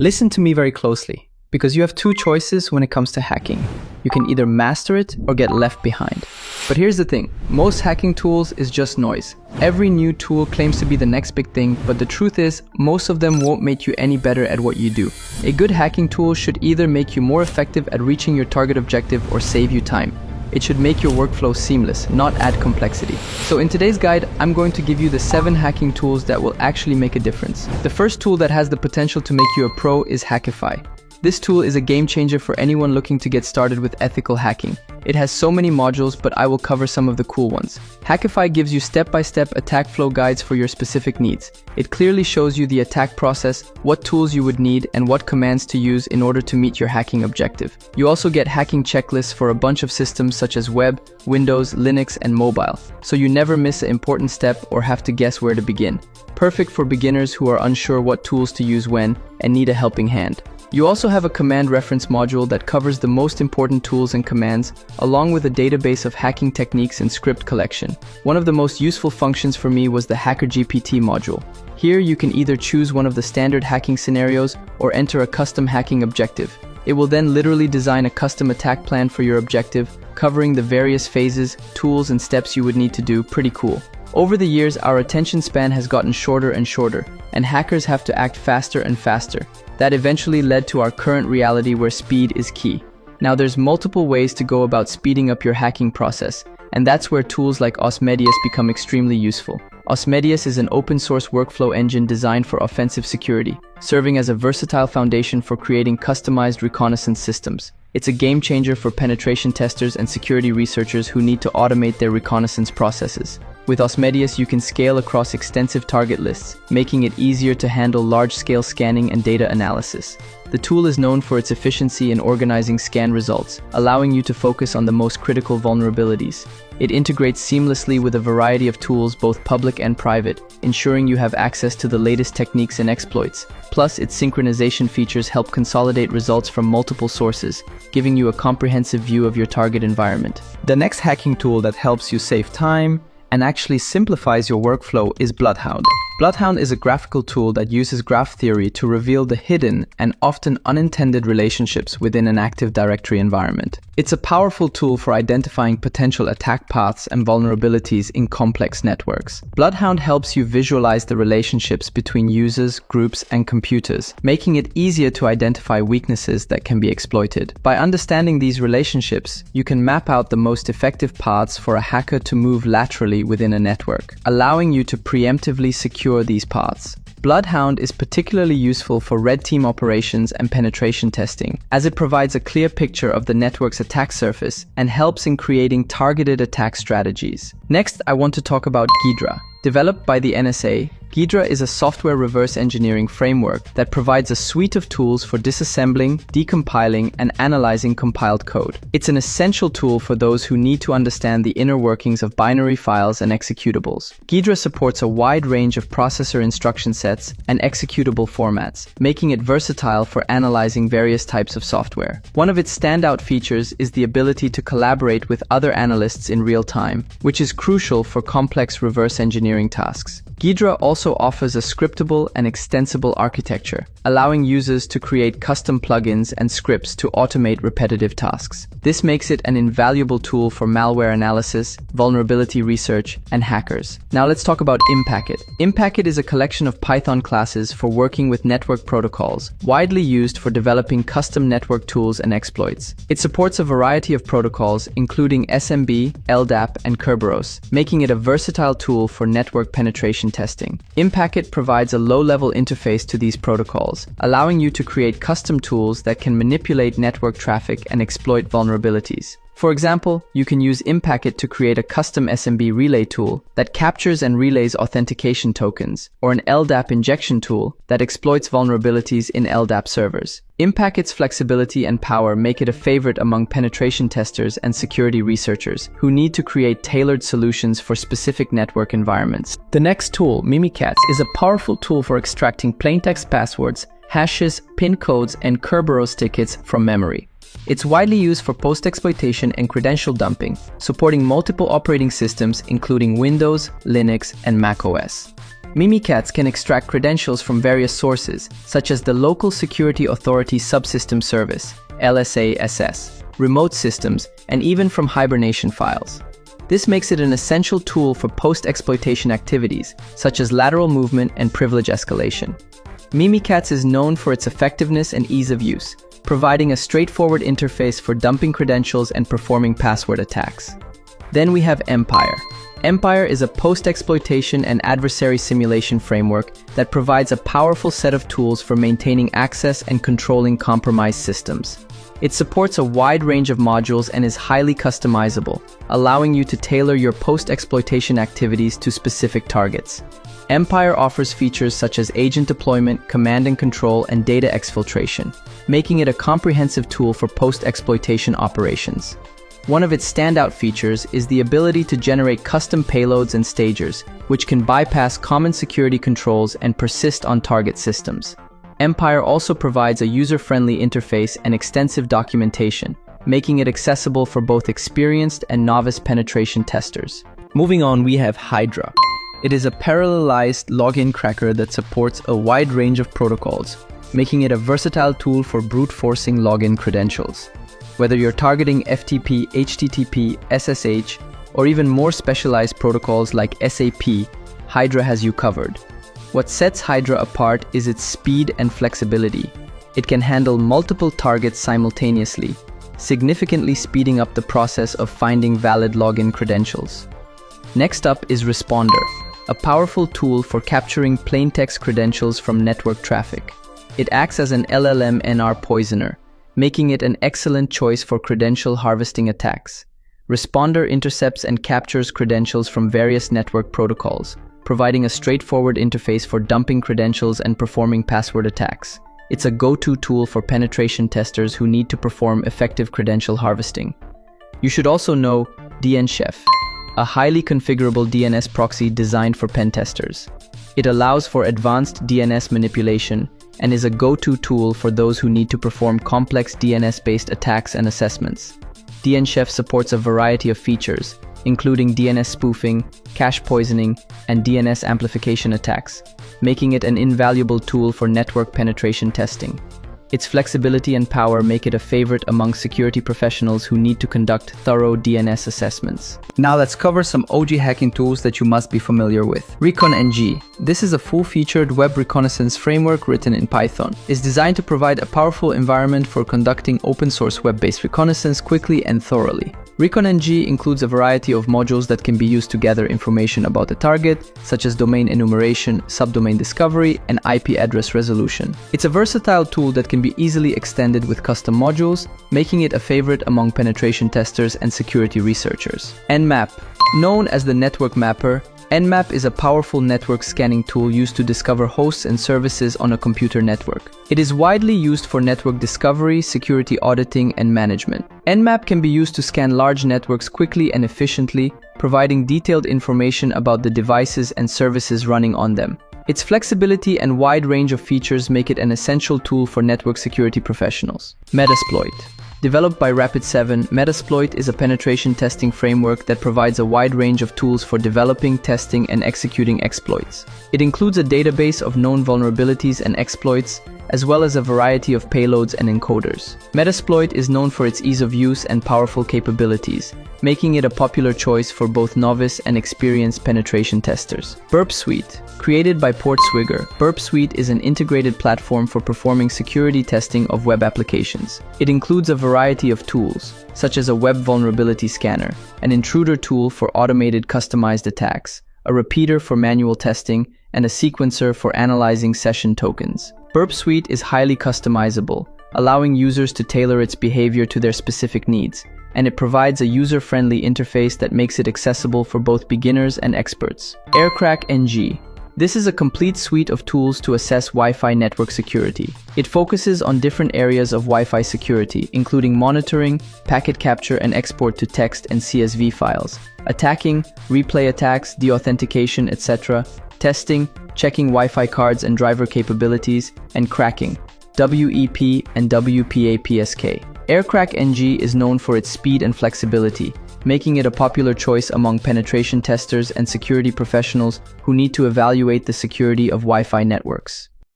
Listen to me very closely, because you have two choices when it comes to hacking. You can either master it or get left behind. But here's the thing, most hacking tools is just noise. Every new tool claims to be the next big thing, but the truth is, most of them won't make you any better at what you do. A good hacking tool should either make you more effective at reaching your target objective or save you time. It should make your workflow seamless, not add complexity. So in today's guide, I'm going to give you the 7 hacking tools that will actually make a difference. The first tool that has the potential to make you a pro is Hackify. This tool is a game changer for anyone looking to get started with ethical hacking. It has so many modules, but I will cover some of the cool ones. Hackify gives you step-by-step attack flow guides for your specific needs. It clearly shows you the attack process, what tools you would need, and what commands to use in order to meet your hacking objective. You also get hacking checklists for a bunch of systems such as web, Windows, Linux, and mobile, so you never miss an important step or have to guess where to begin. Perfect for beginners who are unsure what tools to use when and need a helping hand. You also have a command reference module that covers the most important tools and commands, along with a database of hacking techniques and script collection. One of the most useful functions for me was the HackerGPT module. Here you can either choose one of the standard hacking scenarios or enter a custom hacking objective. It will then literally design a custom attack plan for your objective, covering the various phases, tools, and steps you would need to do. Pretty cool. Over the years, our attention span has gotten shorter and shorter, and hackers have to act faster and faster. That eventually led to our current reality where speed is key. Now there's multiple ways to go about speeding up your hacking process, and that's where tools like Osmedius become extremely useful. Osmedius is an open source workflow engine designed for offensive security, serving as a versatile foundation for creating customized reconnaissance systems. It's a game changer for penetration testers and security researchers who need to automate their reconnaissance processes. With Osmedius, you can scale across extensive target lists, making it easier to handle large-scale scanning and data analysis. The tool is known for its efficiency in organizing scan results, allowing you to focus on the most critical vulnerabilities. It integrates seamlessly with a variety of tools, both public and private, ensuring you have access to the latest techniques and exploits. Plus, its synchronization features help consolidate results from multiple sources, giving you a comprehensive view of your target environment. The next hacking tool that helps you save time and actually simplifies your workflow is Bloodhound. Bloodhound is a graphical tool that uses graph theory to reveal the hidden and often unintended relationships within an Active Directory environment. It's a powerful tool for identifying potential attack paths and vulnerabilities in complex networks. Bloodhound helps you visualize the relationships between users, groups, and computers, making it easier to identify weaknesses that can be exploited. By understanding these relationships, you can map out the most effective paths for a hacker to move laterally within a network, allowing you to preemptively secure these paths. Bloodhound is particularly useful for red team operations and penetration testing, as it provides a clear picture of the network's attack surface and helps in creating targeted attack strategies. Next, I want to talk about Ghidra. Developed by the NSA, Ghidra is a software reverse engineering framework that provides a suite of tools for disassembling, decompiling, and analyzing compiled code. It's an essential tool for those who need to understand the inner workings of binary files and executables. Ghidra supports a wide range of processor instruction sets and executable formats, making it versatile for analyzing various types of software. One of its standout features is the ability to collaborate with other analysts in real time, which is crucial for complex reverse engineering tasks. Ghidra also offers a scriptable and extensible architecture, allowing users to create custom plugins and scripts to automate repetitive tasks. This makes it an invaluable tool for malware analysis, vulnerability research, and hackers. Now let's talk about Impacket. Impacket is a collection of Python classes for working with network protocols, widely used for developing custom network tools and exploits. It supports a variety of protocols, including SMB, LDAP, and Kerberos, making it a versatile tool for network penetration testing. Impacket provides a low-level interface to these protocols, allowing you to create custom tools that can manipulate network traffic and exploit vulnerabilities. For example, you can use Impacket to create a custom SMB relay tool that captures and relays authentication tokens, or an LDAP injection tool that exploits vulnerabilities in LDAP servers. Impacket's flexibility and power make it a favorite among penetration testers and security researchers who need to create tailored solutions for specific network environments. The next tool, Mimikatz, is a powerful tool for extracting plaintext passwords, hashes, PIN codes, and Kerberos tickets from memory. It's widely used for post-exploitation and credential dumping, supporting multiple operating systems including Windows, Linux, and macOS. Mimikatz can extract credentials from various sources, such as the Local Security Authority Subsystem Service, LSASS, remote systems, and even from hibernation files. This makes it an essential tool for post-exploitation activities, such as lateral movement and privilege escalation. Mimikatz is known for its effectiveness and ease of use, providing a straightforward interface for dumping credentials and performing password attacks. Then we have Empire. Empire is a post-exploitation and adversary simulation framework that provides a powerful set of tools for maintaining access and controlling compromised systems. It supports a wide range of modules and is highly customizable, allowing you to tailor your post-exploitation activities to specific targets. Empire offers features such as agent deployment, command and control, and data exfiltration, making it a comprehensive tool for post-exploitation operations. One of its standout features is the ability to generate custom payloads and stagers, which can bypass common security controls and persist on target systems. Empire also provides a user-friendly interface and extensive documentation, making it accessible for both experienced and novice penetration testers. Moving on, we have Hydra. It is a parallelized login cracker that supports a wide range of protocols, making it a versatile tool for brute-forcing login credentials. Whether you're targeting FTP, HTTP, SSH, or even more specialized protocols like SAP, Hydra has you covered. What sets Hydra apart is its speed and flexibility. It can handle multiple targets simultaneously, significantly speeding up the process of finding valid login credentials. Next up is Responder, a powerful tool for capturing plaintext credentials from network traffic. It acts as an LLM-NR poisoner, making it an excellent choice for credential harvesting attacks. Responder intercepts and captures credentials from various network protocols, providing a straightforward interface for dumping credentials and performing password attacks. It's a go-to tool for penetration testers who need to perform effective credential harvesting. You should also know DNChef, a highly configurable DNS proxy designed for pen testers. It allows for advanced DNS manipulation and is a go-to tool for those who need to perform complex DNS-based attacks and assessments. DNChef supports a variety of features, including DNS spoofing, cache poisoning, and DNS amplification attacks, making it an invaluable tool for network penetration testing. Its flexibility and power make it a favorite among security professionals who need to conduct thorough DNS assessments. Now let's cover some OG hacking tools that you must be familiar with. ReconNG. This is a full-featured web reconnaissance framework written in Python. It's designed to provide a powerful environment for conducting open-source web-based reconnaissance quickly and thoroughly. ReconNG includes a variety of modules that can be used to gather information about the target, such as domain enumeration, subdomain discovery, and IP address resolution. It's a versatile tool that can be easily extended with custom modules, making it a favorite among penetration testers and security researchers. Nmap. Known as the network mapper, Nmap is a powerful network scanning tool used to discover hosts and services on a computer network. It is widely used for network discovery, security auditing, and management. Nmap can be used to scan large networks quickly and efficiently, providing detailed information about the devices and services running on them. Its flexibility and wide range of features make it an essential tool for network security professionals. Metasploit. Developed by Rapid7, Metasploit is a penetration testing framework that provides a wide range of tools for developing, testing, and executing exploits. It includes a database of known vulnerabilities and exploits, as well as a variety of payloads and encoders. Metasploit is known for its ease of use and powerful capabilities, making it a popular choice for both novice and experienced penetration testers. Burp Suite. Created by Portswigger, Burp Suite is an integrated platform for performing security testing of web applications. It includes a variety of tools, such as a web vulnerability scanner, an intruder tool for automated customized attacks, a repeater for manual testing, and a sequencer for analyzing session tokens. Burp Suite is highly customizable, allowing users to tailor its behavior to their specific needs, and it provides a user-friendly interface that makes it accessible for both beginners and experts. AirCrackNG. This is a complete suite of tools to assess Wi-Fi network security. It focuses on different areas of Wi-Fi security, including monitoring, packet capture and export to text and CSV files, attacking, replay attacks, deauthentication, etc., testing, checking Wi-Fi cards and driver capabilities, and cracking, WEP and WPA-PSK. AirCrackNG is known for its speed and flexibility, making it a popular choice among penetration testers and security professionals who need to evaluate the security of Wi-Fi networks.